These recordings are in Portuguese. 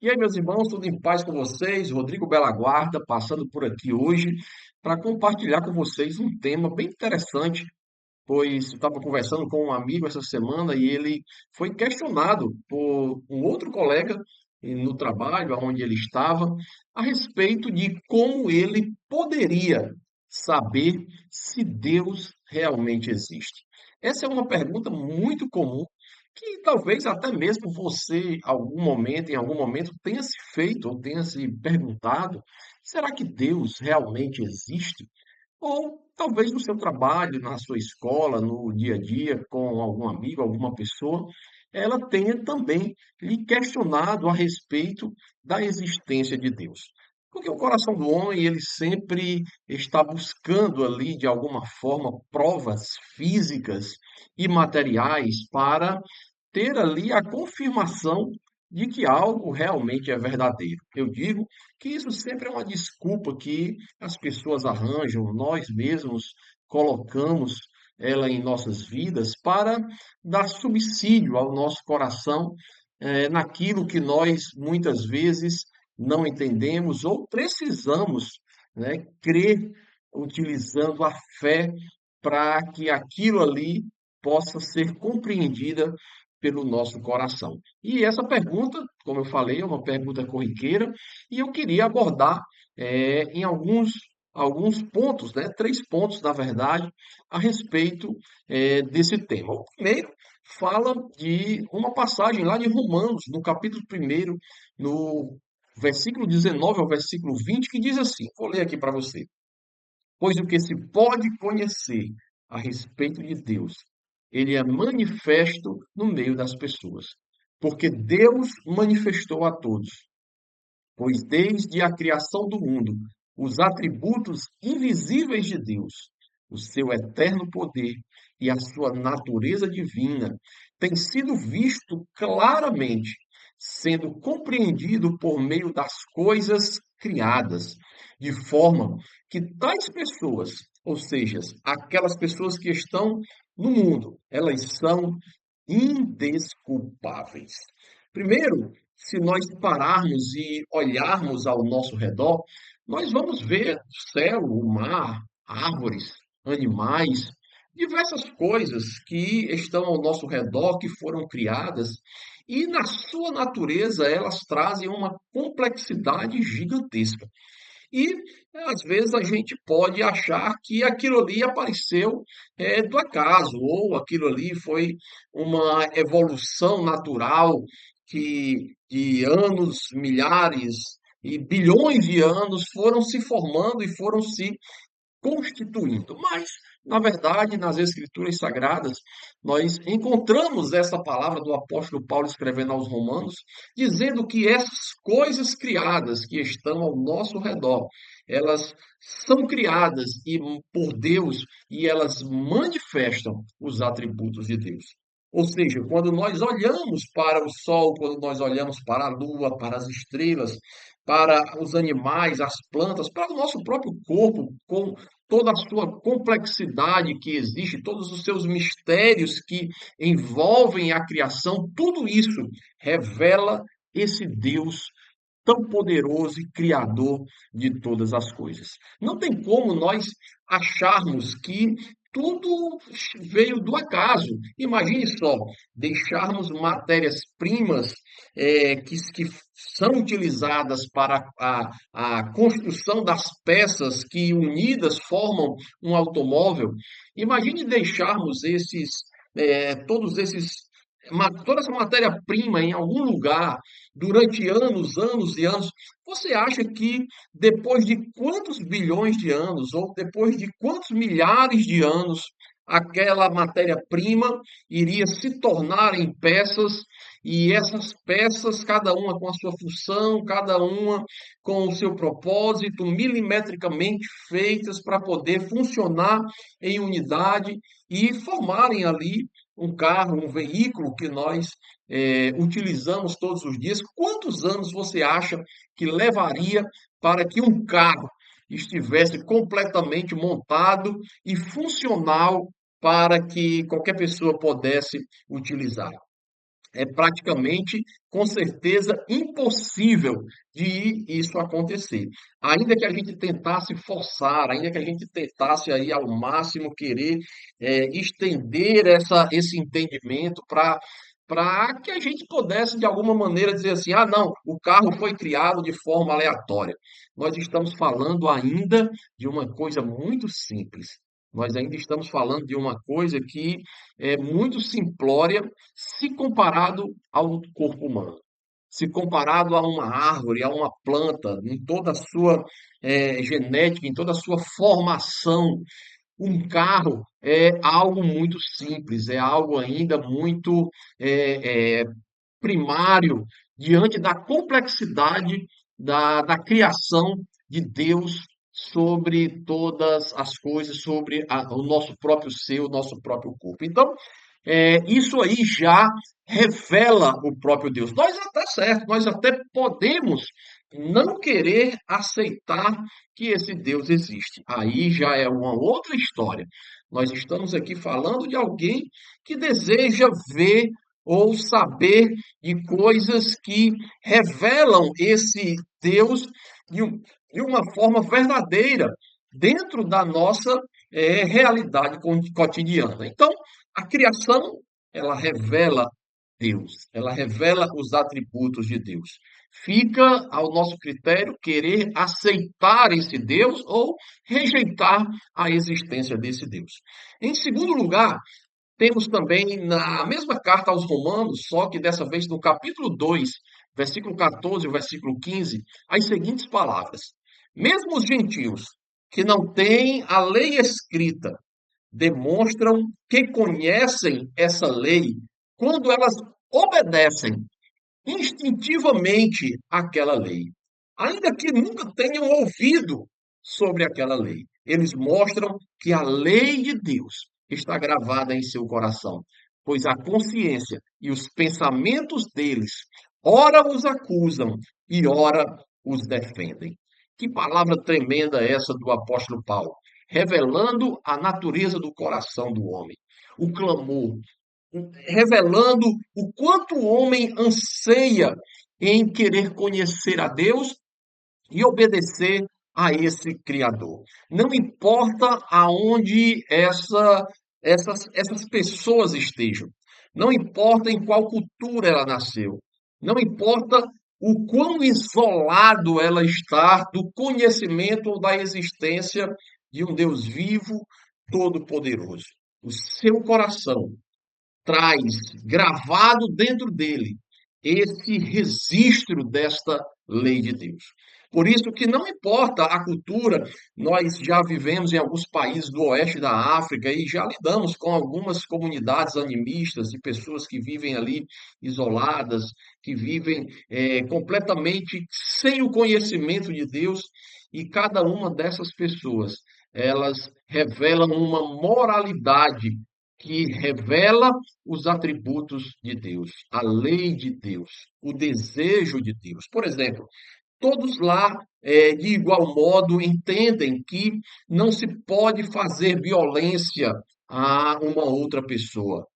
E aí, meus irmãos, tudo em paz com vocês? Rodrigo Bela Guarda, passando por aqui hoje para compartilhar com vocês um tema bem interessante, pois eu estava conversando com um amigo essa semana e ele foi questionado por um outro colega no trabalho, onde ele estava, a respeito de como ele poderia saber se Deus realmente existe. Essa é uma pergunta muito comum que talvez até mesmo você, em algum momento, tenha se feito ou tenha se perguntado: será que Deus realmente existe? Ou talvez no seu trabalho, na sua escola, no dia a dia, com algum amigo, alguma pessoa, ela tenha também lhe questionado a respeito da existência de Deus. Porque o coração do homem, ele sempre está buscando ali, de alguma forma, provas físicas e materiais para ter ali a confirmação de que algo realmente é verdadeiro. Eu digo que isso sempre é uma desculpa que as pessoas arranjam, nós mesmos colocamos ela em nossas vidas para dar subsídio ao nosso coração, naquilo que nós muitas vezes não entendemos ou precisamos, né, crer utilizando a fé para que aquilo ali possa ser compreendida pelo nosso coração. E essa pergunta, como eu falei, é uma pergunta corriqueira, e eu queria abordar em alguns pontos, né, 3 pontos, na verdade, a respeito desse tema. O primeiro fala de uma passagem lá de Romanos, no capítulo 1, no versículo 19 ao versículo 20, que diz assim, vou ler aqui para você. Pois o que se pode conhecer a respeito de Deus, ele é manifesto no meio das pessoas. Porque Deus manifestou a todos, pois desde a criação do mundo, os atributos invisíveis de Deus, o seu eterno poder e a sua natureza divina, têm sido visto claramente, sendo compreendido por meio das coisas criadas, de forma que tais pessoas, ou seja, aquelas pessoas que estão no mundo, elas são indesculpáveis. Primeiro, se nós pararmos e olharmos ao nosso redor, nós vamos ver o céu, o mar, árvores, animais, diversas coisas que estão ao nosso redor, que foram criadas, e na sua natureza elas trazem uma complexidade gigantesca. E às vezes a gente pode achar que aquilo ali apareceu do acaso, ou aquilo ali foi uma evolução natural que de anos, milhares e bilhões de anos foram se formando e foram se constituindo. Mas, na verdade, nas Escrituras Sagradas, nós encontramos essa palavra do apóstolo Paulo escrevendo aos Romanos, dizendo que essas coisas criadas que estão ao nosso redor, elas são criadas por Deus e elas manifestam os atributos de Deus. Ou seja, quando nós olhamos para o sol, quando nós olhamos para a lua, para as estrelas, para os animais, as plantas, para o nosso próprio corpo, com toda a sua complexidade que existe, todos os seus mistérios que envolvem a criação, tudo isso revela esse Deus tão poderoso e criador de todas as coisas. Não tem como nós acharmos que tudo veio do acaso. Imagine só, deixarmos matérias-primas que são utilizadas para a construção das peças que unidas formam um automóvel. Imagine deixarmos todos esses toda essa matéria-prima em algum lugar durante anos, anos e anos, você acha que depois de quantos bilhões de anos, ou depois de quantos milhares de anos, aquela matéria-prima iria se tornar em peças, e essas peças, cada uma com a sua função, cada uma com o seu propósito, milimetricamente feitas para poder funcionar em unidade e formarem ali um carro, um veículo que nós utilizamos todos os dias, quantos anos você acha que levaria para que um carro estivesse completamente montado e funcional para que qualquer pessoa pudesse utilizar? é praticamente, com certeza, impossível de isso acontecer. Ainda que a gente tentasse forçar, ainda que a gente tentasse aí ao máximo querer estender esse entendimento para que a gente pudesse, de alguma maneira, dizer assim: ah, não, o carro foi criado de forma aleatória. Nós estamos falando ainda de uma coisa muito simples. Nós ainda estamos falando de uma coisa que é muito simplória se comparado ao corpo humano, se comparado a uma árvore, a uma planta, em toda a sua genética, em toda a sua formação, um carro é algo muito simples, é algo ainda muito primário diante da complexidade da criação de Deus sobre todas as coisas, sobre o nosso próprio ser, o nosso próprio corpo. Então, isso aí já revela o próprio Deus. Nós até certo, nós até podemos não querer aceitar que esse Deus existe. Aí já é uma outra história. Nós estamos aqui falando de alguém que deseja ver ou saber de coisas que revelam esse Deus de uma forma verdadeira dentro da nossa realidade cotidiana. Então, a criação, ela revela Deus, ela revela os atributos de Deus. Fica ao nosso critério querer aceitar esse Deus ou rejeitar a existência desse Deus. Em segundo lugar, temos também na mesma carta aos Romanos, só que dessa vez no capítulo 2, versículo 14 e versículo 15, as seguintes palavras: mesmo os gentios que não têm a lei escrita, demonstram que conhecem essa lei quando elas obedecem instintivamente àquela lei, ainda que nunca tenham ouvido sobre aquela lei. Eles mostram que a lei de Deus está gravada em seu coração, pois a consciência e os pensamentos deles ora os acusam e ora os defendem. Que palavra tremenda é essa do apóstolo Paulo, revelando a natureza do coração do homem, o clamor, revelando o quanto o homem anseia em querer conhecer a Deus e obedecer a esse Criador. Não importa aonde essas pessoas estejam, não importa em qual cultura ela nasceu, não importa o quão isolado ela está do conhecimento ou da existência de um Deus vivo, todo-poderoso. O seu coração traz gravado dentro dele esse registro desta lei de Deus. Por isso que não importa a cultura, nós já vivemos em alguns países do oeste da África e já lidamos com algumas comunidades animistas de pessoas que vivem ali isoladas, que vivem completamente sem o conhecimento de Deus, e cada uma dessas pessoas, elas revelam uma moralidade que revela os atributos de Deus, a lei de Deus, o desejo de Deus. Por exemplo, todos lá, de igual modo, entendem que não se pode fazer violência a uma outra pessoa,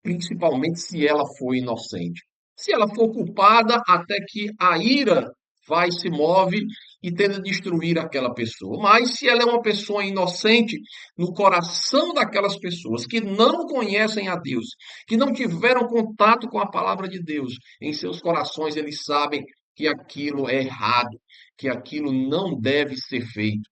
principalmente se ela for inocente. Se ela for culpada, até que a ira vai, se move e tenta destruir aquela pessoa. Mas se ela é uma pessoa inocente, no coração daquelas pessoas que não conhecem a Deus, que não tiveram contato com a palavra de Deus, em seus corações eles sabem que aquilo é errado, que aquilo não deve ser feito.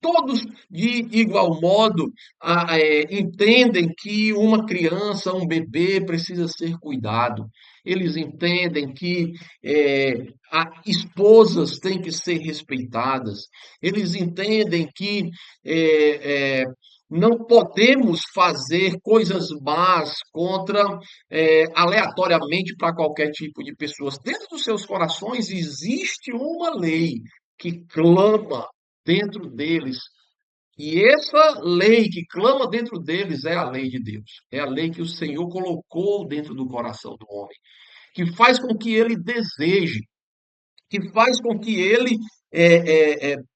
Todos, de igual modo, entendem que uma criança, um bebê, precisa ser cuidado. Eles entendem que esposas têm que ser respeitadas. Eles entendem que não podemos fazer coisas más aleatoriamente para qualquer tipo de pessoas. Dentro dos seus corações existe uma lei que clama dentro deles. E essa lei que clama dentro deles é a lei de Deus. É a lei que o Senhor colocou dentro do coração do homem, que faz com que ele deseje, que faz com que ele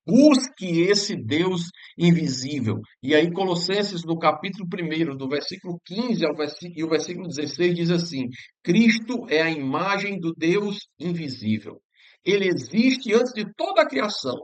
busque esse Deus invisível. E aí, Colossenses, no capítulo 1, do versículo 15 e o versículo 16, diz assim: Cristo é a imagem do Deus invisível. Ele existe antes de toda a criação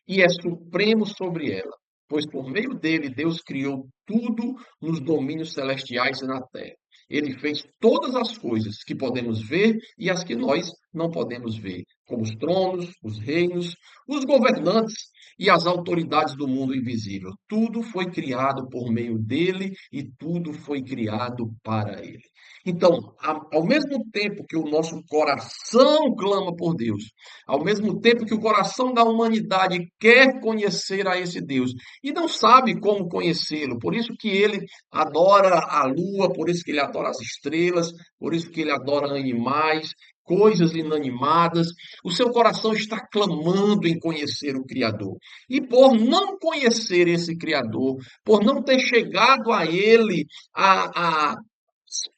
e é supremo sobre ela, pois por meio dele Deus criou tudo nos domínios celestiais e na terra. Ele fez todas as coisas que podemos ver e as que nós não podemos ver, como os tronos, os reinos, os governantes e as autoridades do mundo invisível. Tudo foi criado por meio dele e tudo foi criado para ele. Então, ao mesmo tempo que o nosso coração clama por Deus, ao mesmo tempo que o coração da humanidade quer conhecer a esse Deus e não sabe como conhecê-lo, por isso que ele adora a lua, por isso que ele adora as estrelas, por isso que ele adora animais, coisas inanimadas. O seu coração está clamando em conhecer o Criador. E por não conhecer esse Criador, por não ter chegado a ele a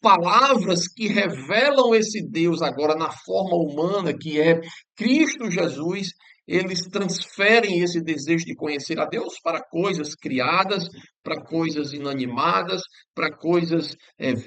palavras que revelam esse Deus agora na forma humana, que é Cristo Jesus, eles transferem esse desejo de conhecer a Deus para coisas criadas, para coisas inanimadas, para coisas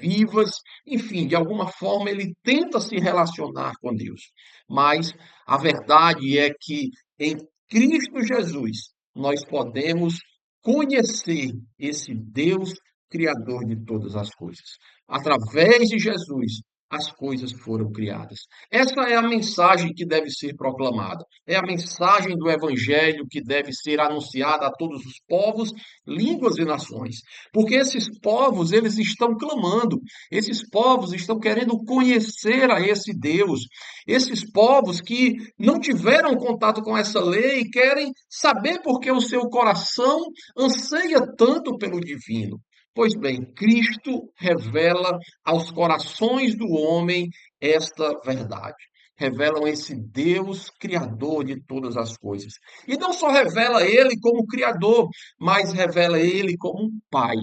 vivas, enfim, de alguma forma ele tenta se relacionar com Deus. Mas a verdade é que em Cristo Jesus nós podemos conhecer esse Deus Criador de todas as coisas. Através de Jesus, as coisas foram criadas. Essa é a mensagem que deve ser proclamada. É a mensagem do Evangelho que deve ser anunciada a todos os povos, línguas e nações. Porque esses povos, eles estão clamando. Esses povos estão querendo conhecer a esse Deus. Esses povos que não tiveram contato com essa lei querem saber por que o seu coração anseia tanto pelo divino. Pois bem, Cristo revela aos corações do homem esta verdade. Revelam esse Deus criador de todas as coisas. E não só revela ele como criador, mas revela ele como um pai.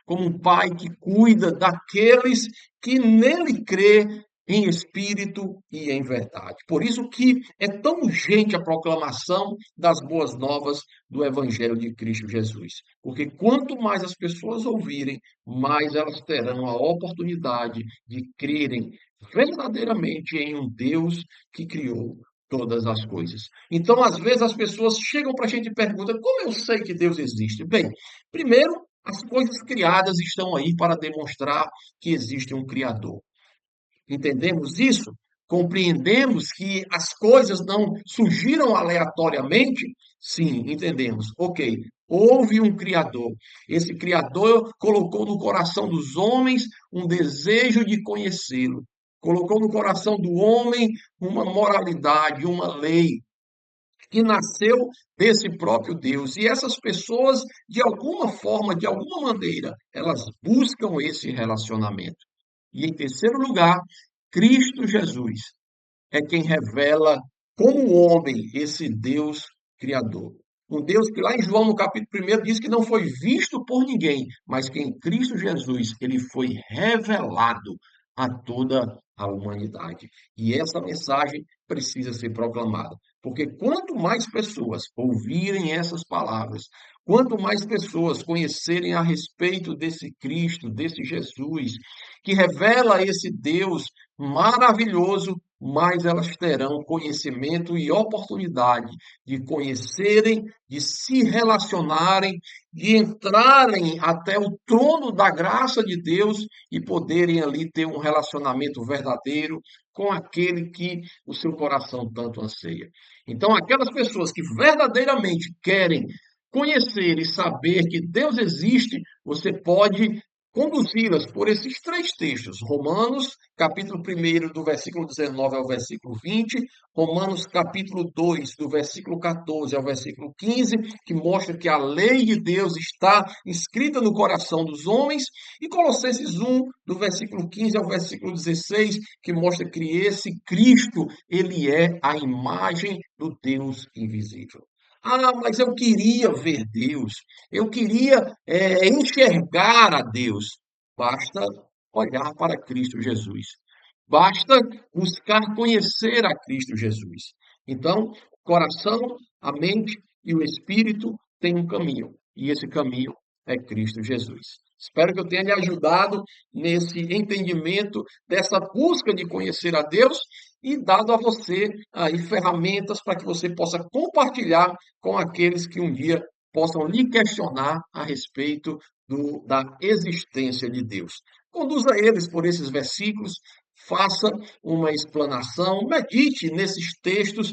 Como um pai que cuida daqueles que nele crê em espírito e em verdade. Por isso que é tão urgente a proclamação das boas novas do Evangelho de Cristo Jesus. Porque quanto mais as pessoas ouvirem, mais elas terão a oportunidade de crerem verdadeiramente em um Deus que criou todas as coisas. Então, às vezes, as pessoas chegam para a gente e perguntam: como eu sei que Deus existe? Bem, primeiro, as coisas criadas estão aí para demonstrar que existe um Criador. Entendemos isso? Compreendemos que as coisas não surgiram aleatoriamente? Sim, entendemos. Ok, houve um Criador. Esse Criador colocou no coração dos homens um desejo de conhecê-lo. Colocou no coração do homem uma moralidade, uma lei que nasceu desse próprio Deus. E essas pessoas, de alguma forma, de alguma maneira, elas buscam esse relacionamento. E em terceiro lugar, Cristo Jesus é quem revela como homem esse Deus criador. Um Deus que lá em João, no capítulo 1, diz que não foi visto por ninguém, mas que em Cristo Jesus ele foi revelado a toda a humanidade. E essa mensagem precisa ser proclamada. Porque quanto mais pessoas ouvirem essas palavras, quanto mais pessoas conhecerem a respeito desse Cristo, desse Jesus, que revela esse Deus maravilhoso, mais elas terão conhecimento e oportunidade de conhecerem, de se relacionarem, de entrarem até o trono da graça de Deus e poderem ali ter um relacionamento verdadeiro com aquele que o seu coração tanto anseia. Então, aquelas pessoas que verdadeiramente querem conhecer e saber que Deus existe, você pode conduzi-las por esses três textos: Romanos, capítulo 1, do versículo 19 ao versículo 20, Romanos, capítulo 2, do versículo 14 ao versículo 15, que mostra que a lei de Deus está escrita no coração dos homens, e Colossenses 1, do versículo 15 ao versículo 16, que mostra que esse Cristo, ele é a imagem do Deus invisível. Ah, mas eu queria ver Deus, eu queria enxergar a Deus. Basta olhar para Cristo Jesus. Basta buscar conhecer a Cristo Jesus. Então, o coração, a mente e o espírito têm um caminho, e esse caminho é Cristo Jesus. Espero que eu tenha lhe ajudado nesse entendimento dessa busca de conhecer a Deus e dado a você aí ferramentas para que você possa compartilhar com aqueles que um dia possam lhe questionar a respeito da existência de Deus. Conduza eles por esses versículos, faça uma explanação, medite nesses textos,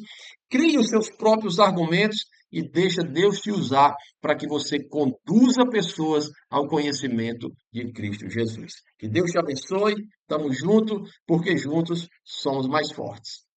crie os seus próprios argumentos e deixa Deus te usar para que você conduza pessoas ao conhecimento de Cristo Jesus. Que Deus te abençoe, estamos juntos, porque juntos somos mais fortes.